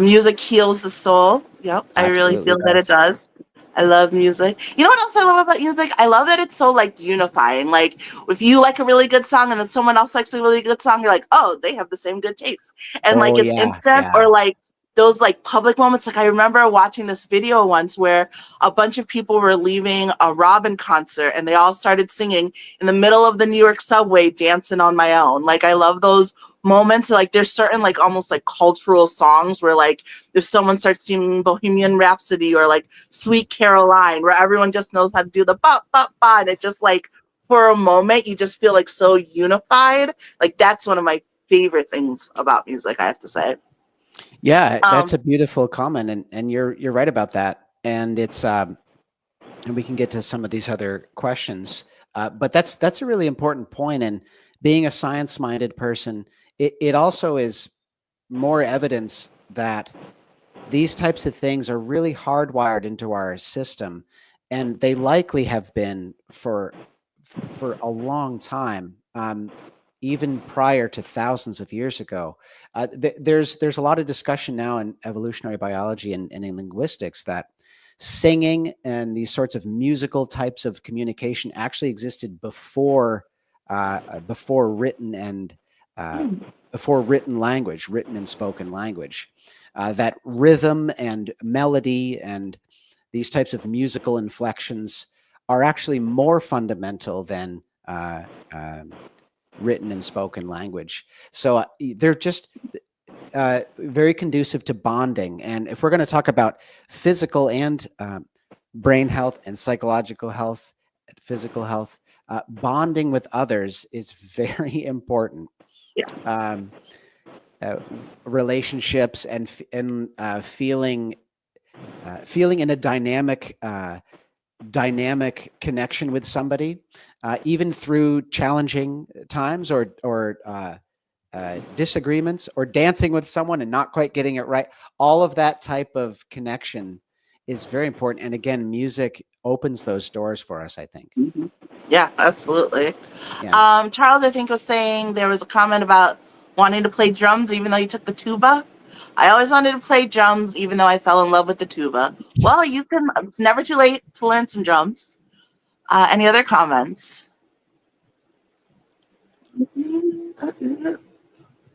Music heals the soul. Yep, I really Absolutely feel that it does. I love music. You know what else I love about music? I love that it's so like unifying. Like if you like a really good song and then someone else likes a really good song, you're like, oh, they have the same good taste. And like Oh it's yeah, instant. yeah. Or like those like public moments. Like I remember watching this video once where a bunch of people were leaving a Robin concert and they all started singing in the middle of the New York subway, Dancing on My Own. Like I love those moments. Like there's certain like almost like cultural songs where like if someone starts singing Bohemian Rhapsody or like Sweet Caroline, where everyone just knows how to do the ba ba ba, and it just like for a moment you just feel like so unified. Like that's one of my favorite things about music, I have to say. Yeah, that's Um, a beautiful comment, and you're right about that. And it's and we can get to some of these other questions, but that's a really important point. And being a science-minded person, it also is more evidence that these types of things are really hardwired into our system, and they likely have been for a long time, even prior to thousands of years ago. There's a lot of discussion now in evolutionary biology and in linguistics that singing and these sorts of musical types of communication actually existed before written and uh, before written language, written and spoken language. That rhythm and melody and these types of musical inflections are actually more fundamental than written and spoken language. So they're just very conducive to bonding. And if we're going to talk about physical and brain health and psychological health, physical health, bonding with others is very important. yeah. Um, Relationships and feeling in a dynamic connection with somebody, even through challenging times or disagreements, or dancing with someone and not quite getting it right. All of that type of connection is very important. And again, music opens those doors for us, I think. Mhm. Yeah, absolutely. Yeah. Charles, I think, was saying there was a comment about wanting to play drums even though you took the tuba. I always wanted to play drums even though I fell in love with the tuba. Well, you can, it's never too late to learn some drums. Any other comments?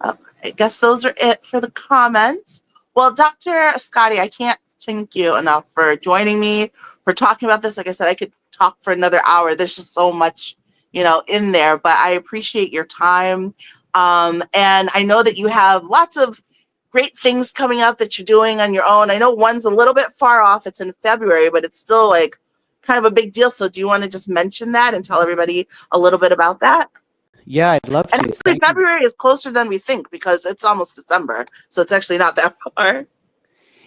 Oh, I guess those are it for the comments. Well, Dr. Scotty, I can't thank you enough for joining me, for talking about this. Like I said, I could talk for another hour. There's just so much, in there, but I appreciate your time. And I know that you have lots of great things coming up that you're doing on your own. I know one's a little bit far off. It's in February, but it's still like kind of a big deal. So do you want to just mention that and tell everybody a little bit about that? Yeah, I'd love And to. actually, Thank you. February is closer than we think because it's almost December. So it's actually not that far.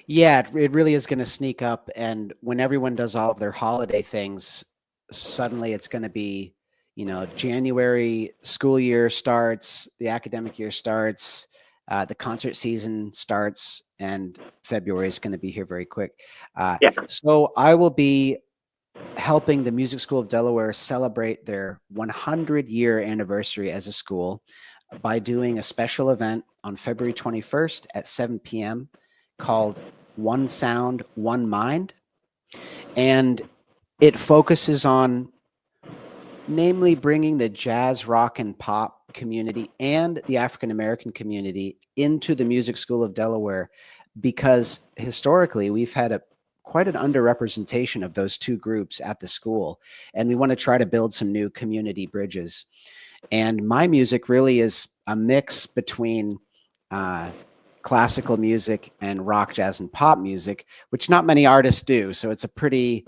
Yeah, it really is going to sneak up. And when everyone does all of their holiday things, suddenly it's going to be, January, school year starts, the academic year starts, the concert season starts, and February is going to be here very quick. Yeah. So I will be helping the Music School of Delaware celebrate their 100-year anniversary as a school by doing a special event on February 21st at 7 p.m. called One Sound, One Mind. And it focuses on namely bringing the jazz, rock, and pop community and the African American community into the Music School of Delaware, because historically we've had quite an underrepresentation of those two groups at the school, and we want to try to build some new community bridges. And my music really is a mix between classical music and rock, jazz, and pop music, which not many artists do. So it's a pretty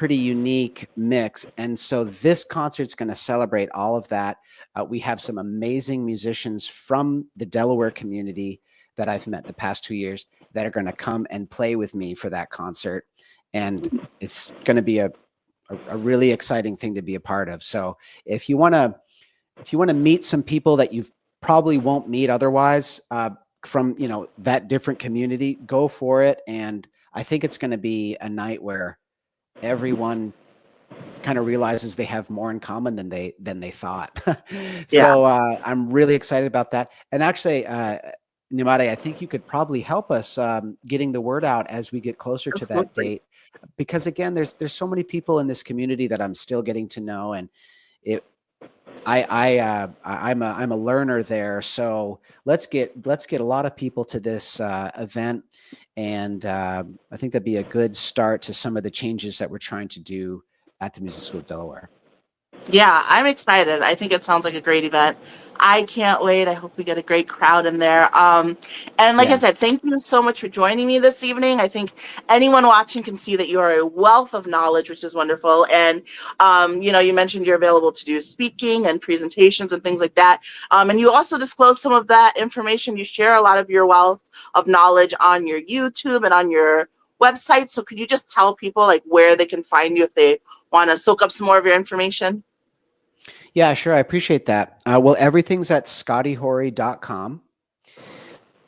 unique mix. And so this concert's going to celebrate all of that. We have some amazing musicians from the Delaware community that I've met the past 2 years that are going to come and play with me for that concert. And it's going to be a really exciting thing to be a part of. So if you want to meet some people that you've probably won't meet otherwise from, you know, that different community, go for it. And I think it's going to be a night where everyone kind of realizes they have more in common than they thought. Yeah, So I'm really excited about that. And actually, Nimade, I think you could probably help us getting the word out as we get closer to that absolutely. date, because again, there's so many people in this community that I'm still getting to know, and it. I'm a learner there, so let's get a lot of people to this event, and I think that'd be a good start to some of the changes that we're trying to do at the Music School of Delaware. Yeah, I'm excited. I think it sounds like a great event. I can't wait. I hope we get a great crowd in there. And like I Yeah. said, thank you so much for joining me this evening. I think anyone watching can see that you are a wealth of knowledge, which is wonderful. And you know, you mentioned you're available to do speaking and presentations and things like that. And you also disclose some of that information. You share a lot of your wealth of knowledge on your YouTube and on your website. So could you just tell people like where they can find you if they want to soak up some more of your information? Yeah, sure. I appreciate that. Well, everything's at scottyhorry.com,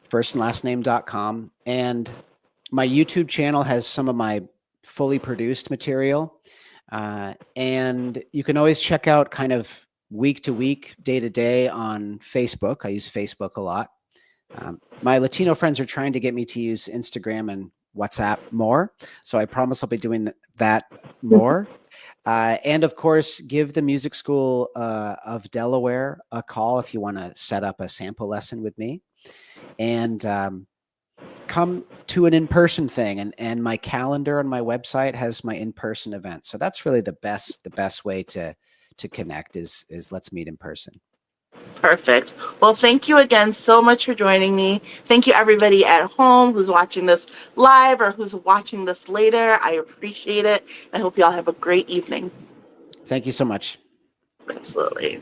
first and last name.com. And my YouTube channel has some of my fully produced material. And you can always check out kind of week to week, day to day on Facebook. I use Facebook a lot. My Latino friends are trying to get me to use Instagram and WhatsApp more. So I promise I'll be doing that more. And of course, give the Music School of Delaware a call if you want to set up a sample lesson with me. And come to an in-person thing. And my calendar on my website has my in-person events. So that's really the best way to connect is let's meet in person. Perfect. Well, thank you again so much for joining me. Thank you, everybody at home who's watching this live or who's watching this later. I appreciate it. I hope you all have a great evening. Thank you so much. Absolutely.